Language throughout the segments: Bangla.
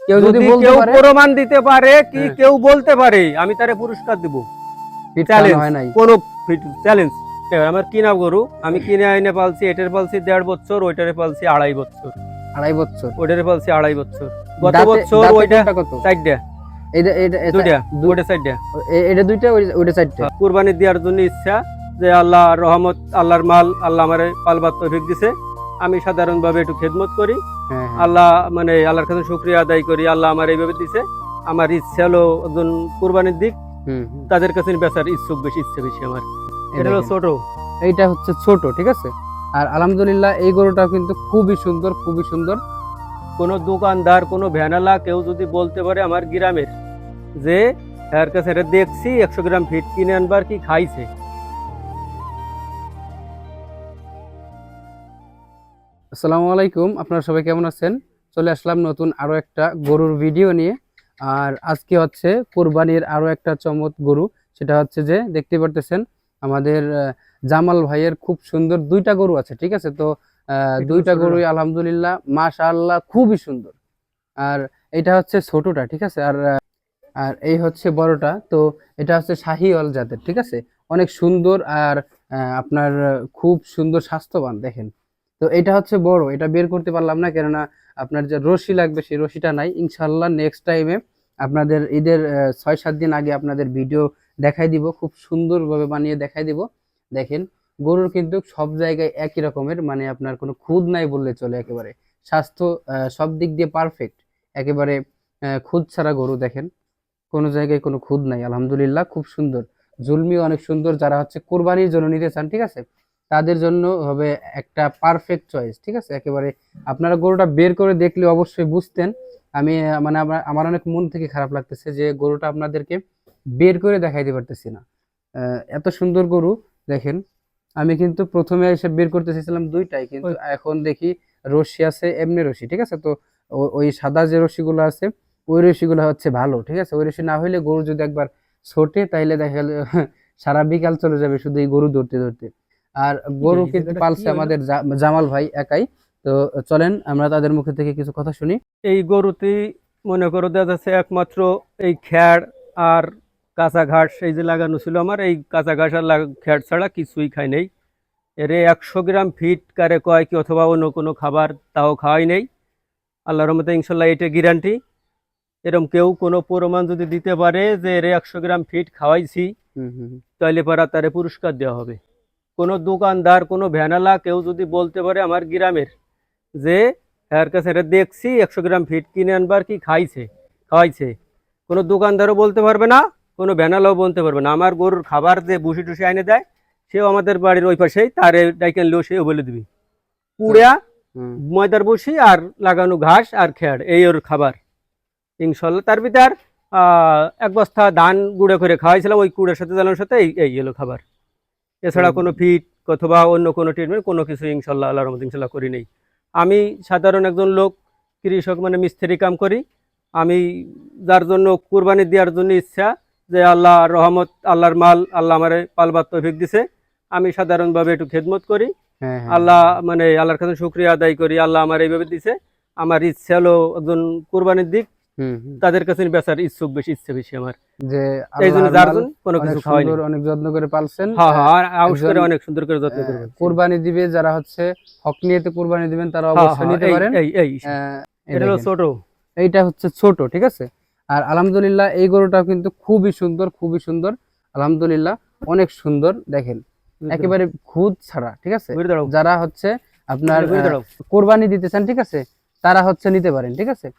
কেউ যদি বলতে পারে, প্রমাণ দিতে পারে কি কেউ বলতে পারে, আমি তারে পুরস্কার দেব। চ্যালেঞ্জ হয় নাই কোন চ্যালেঞ্জ। আমার কিনা গরু, আমি কিনে আইনে পালছি, এটার পালছি 1.5 বছর, ওইটারে পালছি 2.5 বছর। 2.5 বছর? ওইটারে পালছি 2.5 বছর। গত দাঁতে- বছর দাঁতে ওইটা কোনটা কত? 4টা, দুইটা, ওইটা 4টা। এটা 2টা, ওইটা 4টা। কুরবানি দেওয়ার জন্য ইচ্ছা, যে আল্লাহ রহমত, আল্লাহর মাল, আল্লাহ আমারে পালবার তৌফিক দিছে। আমি সাধারণভাবে একটু খেদমত করি, আল্লাহ মানে আল্লাহর কাছে শুকরিয়া আদায় করি, আল্লাহ আমার এইভাবে দিছে। আমার ইচ্ছা হলো একজন কুরবানির দিক, তাদের কাছে বেচার ইচ্ছা বেশি আমার। এটা হলো ছোট, এইটা হচ্ছে ছোট, ঠিক আছে। আর আলহামদুলিল্লাহ এই গরুটাও কিন্তু খুবই সুন্দর, খুবই সুন্দর। কোনো দোকানদার, কোনো ভ্যানালা কেউ যদি বলতে পারে আমার গ্রামের, যে এর কাছে এটা দেখছি 100 গ্রাম ফিট কিনে আনবার কি খাইছে। আসসালামু আলাইকুম, আপনারা সবাই কেমন আছেন? চলে আসলাম নতুন আরো একটা গরুর ভিডিও নিয়ে। আর আজকে হচ্ছে কুরবানির আরো একটা চমৎ গরু। সেটা হচ্ছে যে দেখতে পারতেছেন আমাদের জামাল ভাইয়ের খুব সুন্দর 2টা গরু আছে, ঠিক আছে। তো 2টা গরুই আলহামদুলিল্লাহ মাশাআল্লাহ খুবই সুন্দর। আর এটা হচ্ছে ছোটটা, ঠিক আছে। আর এই হচ্ছে বড়টা। তো এটা হচ্ছে শাহিওয়াল জাতের, ঠিক আছে। অনেক সুন্দর আর আপনার খুব সুন্দর স্বাস্থ্যবান, দেখেন। তো এটা হচ্ছে বড়, এটা বের করতে পারলাম না, কেননা আপনার যে রশি লাগবে সেই রশিটা নাই। ইনশাল্লাহ নেক্সট টাইমে আপনাদের ঈদের 6-7 দিন আগে আপনাদের ভিডিও দেখাই দিব, খুব সুন্দরভাবে বানিয়ে দেখাই দিব। দেখেন গরুর কিন্তু সব জায়গায় একই রকমের, মানে আপনার কোনো খুঁত নাই বললে চলে। একেবারে স্বাস্থ্য সব দিক দিয়ে পারফেক্ট, একেবারে খুঁত ছাড়া গরু। দেখেন কোনো জায়গায় কোনো খুঁত নাই, আলহামদুলিল্লাহ খুব সুন্দর। জুলমিও অনেক সুন্দর। যারা হচ্ছে কোরবানির জন্য নিতে চান, ঠিক আছে, তাদের জন্য হবে একটা পারফেক্ট চয়েস, ঠিক আছে। একেবারে আপনারা গরুটা বের করে দেখলে অবশ্যই বুঝতেন। আমি মানে আমার অনেক মন থেকে খারাপ লাগতেছে যে গরুটা আপনাদেরকে বের করে দেখাইতে পারতেছি না। এত সুন্দর গরু, দেখেন। আমি কিন্তু প্রথমে এসে বের করতে চাইছিলাম 2টাই, কিন্তু এখন দেখি রশি আছে, এমনি রশি, ঠিক আছে। তো ওই সাদা যে রশিগুলো আছে ওই রশিগুলো হচ্ছে ভালো, ঠিক আছে। ওই রশি না হইলে গরু যদি একবার ছোটে তাইলে দেখা গেল সারা বিকাল চলে যাবে শুধু এই গরু ধরতে ধরতে। আর গরু কিন্তু পালছে আমাদের জামাল ভাই একাই। তো চলেন আমরা তাদের মুখে থেকে কিছু কথা শুনি। এই গরুতে মনে করো দেখা যাচ্ছে একমাত্র এই খ্যাড় আর কাঁচা ঘাস এই যে লাগানো ছিল আমার, এই কাঁচা ঘাস আর খ্যাড় ছাড়া কিছুই খাই নেই। এর 100 গ্রাম ফিট কারে কয় কি অথবা অন্য কোনো খাবার তাও খাওয়াই নেই। আল্লাহর রহমতে ইনশাল্লাহ এটা গ্যারান্টি। এরকম কেউ কোনো প্রমাণ যদি দিতে পারে যে এর 100 গ্রাম ফিট খাওয়াইছি, তাহলে পারা তারে পুরস্কার দেওয়া হবে। কোনো দোকানদার, কোনো ভ্যানালা কেউ যদি বলতে পারে আমার গ্রামের, যে এর কাছে এটা দেখছি 100 গ্রাম ফিট কিনে আনবার কি খাওয়াইছে, কোনো দোকানদারও বলতে পারবে না, কোনো ভ্যানালাও বলতে পারবে না। আমার গরুর খাবার যে ভুসি টুসি আইনে দেয়, সেও আমাদের বাড়ির ওই পাশেই, তারে ডাইকেন লো, সেও বলে দিবি পুড়া ময়দার বসি আর লাগানো ঘাস আর খ্যাড়, এই ওর খাবার। ইনশাল্লাহ তার ভিতর 1 বস্তা ধান গুঁড়ো করে খাওয়াইছিলাম, ওই কুড়ের সাথে জ্বালানোর সাথে এই এলো খাবার। এছাড়া কোনো ফিট অথবা অন্য কোনো ট্রিটমেন্ট কোনো কিছু ইনশাল্লাহ আল্লাহর রহমতে ইনশাল্লাহ করি নেই। আমি সাধারণ একজন লোক, কৃষক, মানে মিস্ত্রি কাম করি। আমি যার জন্য কুরবানি দেওয়ার জন্য ইচ্ছা, যে আল্লাহ রহমত, আল্লাহর মাল, আল্লাহ আমারে পালবার তৌফিক দিছে। আমি সাধারণভাবে একটু খেদমত করি, আল্লাহ মানে আল্লাহর কাছে শুকরিয়া আদায় করি, আল্লাহ আমার এইভাবে দিছে। আমার ইচ্ছা হলো একজন কুরবানির দিক, তাদের কাছে বেচার ইচ্ছা বেশি আমার। যে এই জন্য যার জন্য কোনো কিছু খাওয়াই না, অনেক যত্ন করে পালছেন। অনেক সুন্দর করে যত্ন করবেন। কুরবানি দিবে যারা হচ্ছে হক নিয়েতে কুরবানি দিবেন, তারা অবশ্যই নিতে পারেন। এটা হলো ছোট, এইটা হচ্ছে ছোট, ঠিক আছে। আর আলহামদুলিল্লাহ এই গরুটাও কিন্তু খুবই সুন্দর, খুবই সুন্দর, আলহামদুলিল্লাহ অনেক সুন্দর। দেখেন একেবারে খুদ ছাড়া, ঠিক আছে। যারা হচ্ছে আপনার কোরবানি দিতে চান, ঠিক আছে, তারা হচ্ছে নিতে পারেন, ঠিক আছে।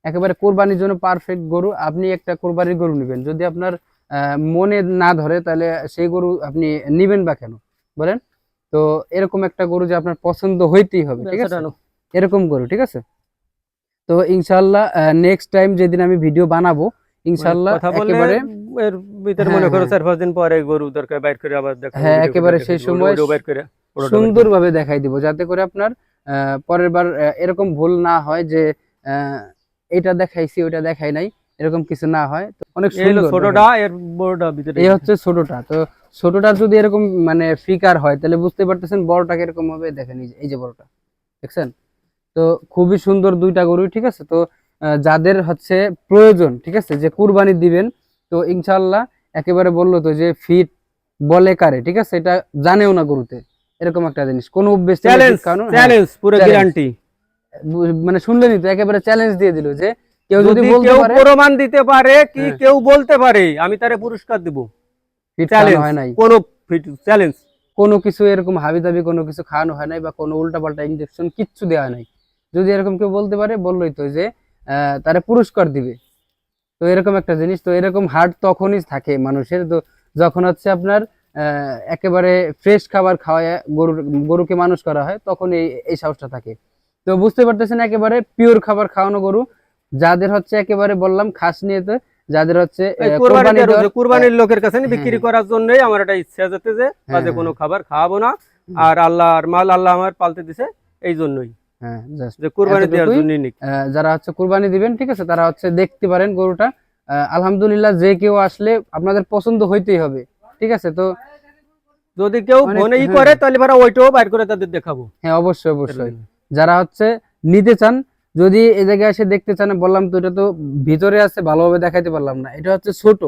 একেবারে কোরবানির জন্য পারফেক্ট গরু। আপনি একটা কোরবানির গরু নেবেন, যদি আপনার মনে না ধরে তাহলে সেই গরু আপনি নিবেন বা কেন বলেন? তো এরকম একটা গরু যে আপনার পছন্দ হইতেই হবে, ঠিক আছে, এরকম গরু, ঠিক আছে। তো ইনশাআল্লাহ নেক্সট টাইম যেদিন আমি ভিডিও বানাবো, ইনশাআল্লাহ একেবারে এর ভিতর মনে করো 4-5 দিন পরে গরু দরকার বাইর করে আবার দেখা, হ্যাঁ একেবারে সেই সময় সুন্দরভাবে দেখাই দিব, যাতে করে আপনার পরের বার এরকম ভুল না হয় যে এটা দেখাইছি ওটা দেখাই নাই, এরকম কিছু না হয়। তো অনেক সুন্দর ছোটটা, এর বড়টা ভিতরে এই হচ্ছে ছোটটা। তো ছোটটা যদি এরকম মানে ফিকার হয় তাহলে বুঝতে পারতেছেন বড়টা কিরকম হবে। দেখেন এই যে বড়টা দেখছেন। তো খুবই সুন্দর 2টা গরু, ঠিক আছে। তো যাদের হচ্ছে প্রয়োজন, ঠিক আছে, যে কুরবানি দিবেন, তো ইনশাল্লাহ একেবারে বললো তো যে ফিট বলে কারে, ঠিক আছে, এটা জানেও না গরুতে, এরকম একটা জিনিস, কোন অভ্যেস ছিল চ্যালেঞ্জ ফিট খাওয়ানো, হ্যাঁ, চ্যালেঞ্জ পুরো challenge। গ্যারান্টি। মানে শুনলেনই তো, একেবারে চ্যালেঞ্জ দিয়ে দিল যে কেউ যদি যদি বলতে কেউ পারে প্রমাণ দিতে পারে কি হ্যাঁ, কেউ বলতে পারে, আমি তারে পুরস্কার দিব। ফিট খাওয়ানো চ্যালেঞ্জ, হয় নাই, কোনো চ্যালেঞ্জ। কোনো কিছু এরকম হাবি দাবি কোনো কিছু খাওয়ানো হয় নাই, বা কোনো উল্টাপাল্টা ইনজেকশন কিচ্ছু দেওয়া হয় নাই। যদি এরকম কেউ বলতে পারে, বললোই তো যে তারা পুরস্কার দিবে। তো এরকম একটা জিনিস, তো এরকম হার্ট তখনই থাকে মানুষের, তো যখন হচ্ছে আপনার একেবারে ফ্রেশ খাবার খাওয়ায় গরুকে মানুষ করা হয়, তখন এই এই সাহসটা থাকে। তো বুঝতে পারতেছেন, একেবারে পিওর খাবার খাওয়ানো গরু, যাদের হচ্ছে একেবারে বললাম খাস নিয়ে, তো যাদের হচ্ছে এই কোরবানি কুরবানিতে দেওয়ার, কুরবানির লোকের কাছে হ্যাঁ, বিক্রি হ্যাঁ, করার জন্যই আমার একটা ইচ্ছা যাতে যে হ্যাঁ, বাজে কোনো হ্যাঁ, খাবার খাওয়াবো না। আর আল্লাহর মাল আল্লাহ আমার পালতে দিছে, এই জন্যই হ্যাঁ, just যে কুরবানি দেওয়ার এতটুকুই। জন্যই নিক। যারা হচ্ছে কুরবানি দিবেন, ঠিক আছে, তারা হচ্ছে দেখতে পারেন গরুটা। আলহামদুলিল্লাহ, যে কেউ আসলে আপনাদের পছন্দ হইতেই হবে, ঠিক আছে। তো যদি কেউ অনেক, ফোনে হ্যাঁ, করে তাহলে ভাড়া ওইটাও বাইর করে তাদের দেখাবো। হ্যাঁ, অবশ্যই অবশ্যই। যারা হচ্ছে নিতে চান, যদি এই জায়গায় এসে দেখতে চান, বললাম তো এটা তো ভিতরে আছে, ভালোভাবে দেখাইতে পারলাম না, এটা হচ্ছে ছোট,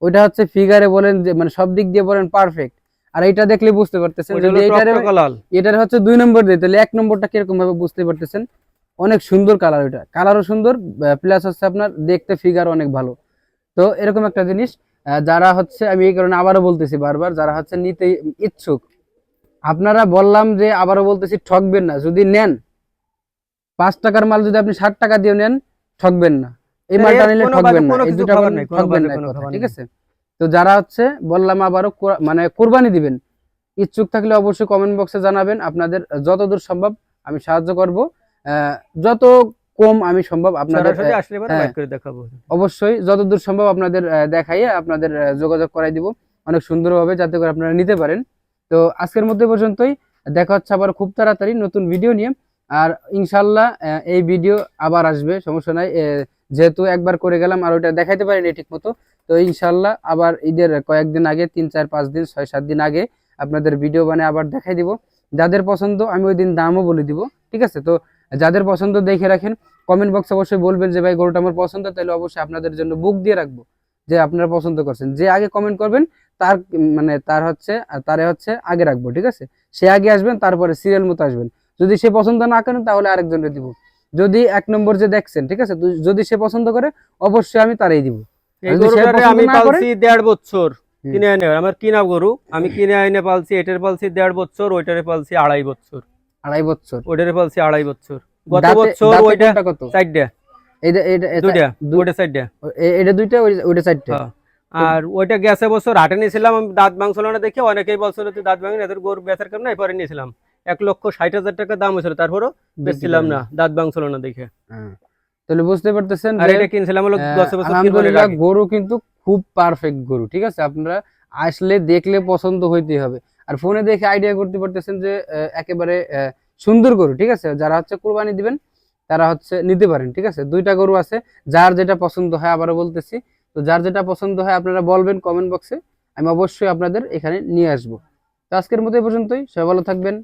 ওইটা হচ্ছে ফিগারে বলেন যে মানে সব দিক দিয়ে বলেন পারফেক্ট। আর এটা দেখলে বুঝতে পারতেছেন, ওইটা যদি হলো এটার টকটকা লাল। এটার হচ্ছে 2 নম্বর দিই, তাহলে 1 নম্বরটা কিরকম ভাবে বুঝতে পারতেছেন। অনেক সুন্দর কালার, ওইটা কালারও সুন্দর, প্লাস হচ্ছে আপনার দেখতে ফিগার অনেক ভালো। তো এরকম একটা জিনিস, যারা হচ্ছে, আমি এই কারণে আবারও বলতেছি বারবার, যারা হচ্ছে নিতে ইচ্ছুক, আপনারা বললাম যে আবারও বলতেছি, ঠকবেন না। যদি নেন 5 টাকার মাল, যদি আপনি 60 টাকা দিয়ে নেন, ঠকবেন না। এই মালটা নিলে কোনো বাজে ঠকবেন না, কোনো এই কিছু দুটা খাবার বলেন, নাই, কোনো ঠকবেন বাজে না এক কোনো কথা, খাবার ঠিক নাই। আছে। তো যারা হচ্ছে বললাম আবারও মানে কোরবানি দিবেন, ইচ্ছুক থাকলে অবশ্যই কমেন্ট বক্সে জানাবেন, আপনাদের যতদূর সম্ভব আমি সাহায্য করব, যত কম আমি সম্ভব আপনাদের, সরাসরি আসলে এবার হ্যাঁ, বাইর করে দেখাবো। অবশ্যই যতদূর সম্ভব আপনাদের দেখাইয়ে আপনাদের যোগাযোগ করাই দিব অনেক সুন্দরভাবে, যাতে করে আপনারা নিতে পারেন। তো আজকের মধ্যে পর্যন্তই, দেখা হচ্ছে আবার খুব তাড়াতাড়ি নতুন ভিডিও নিয়ে। আর ইনশাল্লাহ এই ভিডিও আবার আসবে, সমস্যা নাই, যেহেতু একবার করে গেলাম আর ওইটা দেখাইতে পারিনি ঠিক মতো। তো ইনশাল্লাহ আবার ঈদের কয়েকদিন আগে, 3 4 5 দিন 6 7 দিন আগে আপনাদের ভিডিও বানিয়ে আবার দেখাই দিব। যাদের পছন্দ আমি ওই দিন দামও বলে দিব, ঠিক আছে। তো যাদের পছন্দ দেখে রাখেন, কমেন্ট বক্সে অবশ্যই বলবেন যে ভাই গরুটা আমার পছন্দ, তাহলে অবশ্যই আপনাদের জন্য বুক দিয়ে রাখবো, যে আপনারা পছন্দ করছেন। যে আগে কমেন্ট করবেন তার মানে তার হচ্ছে তারে হচ্ছে আগে রাখবো, ঠিক আছে। সে আগে আসবেন, তারপরে সিরিয়াল মতো আসবেন। যদি সে পছন্দ না করেন, তাহলে আরেকজনকে দিব। যদি 1 নম্বর যে দেখছেন, ঠিক আছে, যদি সে পছন্দ করে, অবশ্যই আমি তারই দিব। আর এই যদি সে গরুটারে পছন্দ আমি না করে, পালছি 1.5 বছর হুম, কিনে এনে, আমার কিনা গরু, আমি কিনে এনে পালছি, এটার পালছি 1.5 বছর, ওইটারে পালছি 2.5 বছর, 2.5 বছর। ওইটারে পালছি 2.5 বছর। গত দাঁতে বছর দাঁতে ওইটা কোনটা কত? 4টা, এটা এটা এটা 2টা, দু- ওইটা 4টা। এটা 2টা, ওইটা 4টে। হ্যাঁ। আর ওইটা গেছে বছর হাটে নিয়েছিলাম, আমি দাঁত ভাঙছিল না দেখে অনেকেই বলছিল তুই দাঁত ভাঙি এদের গরু বেচার কারণে এরপরে নিয়েছিলাম। 1,60,000 টাকা দাম হয়েছিল, তারপরও বিক্রি বেচছিলাম করেন। না, দাঁত ভাঙছিল না দেখে। হ্যাঁ, তাহলে বুঝতে পারতেছেন আর যে এটা কিনছিলাম হলো 10 বছর কিরবানের আলহামদুলিল্লাহ আগে। গরু কিন্তু খুব পারফেক্ট গরু, ঠিক আছে। আপনারা আসলে দেখলে পছন্দ হইতেই হবে। আর ফোনে দেখে আইডিয়া করতে পারতেছেন যে একেবারে সুন্দর গরু, ঠিক আছে। যারা হচ্ছে কুরবানি দিবেন, তারা হচ্ছে নিতে পারেন, ঠিক আছে। 2টা গরু আছে, যার যেটা পছন্দ হয়, আবারও বলতেছি, তো যার যেটা পছন্দ হয় আপনারা বলবেন কমেন্ট বক্সে, আমি অবশ্যই আপনাদের এখানে নিয়ে আসবো। তো আজকের মতো এই পর্যন্তই, সবাই ভালো থাকবেন।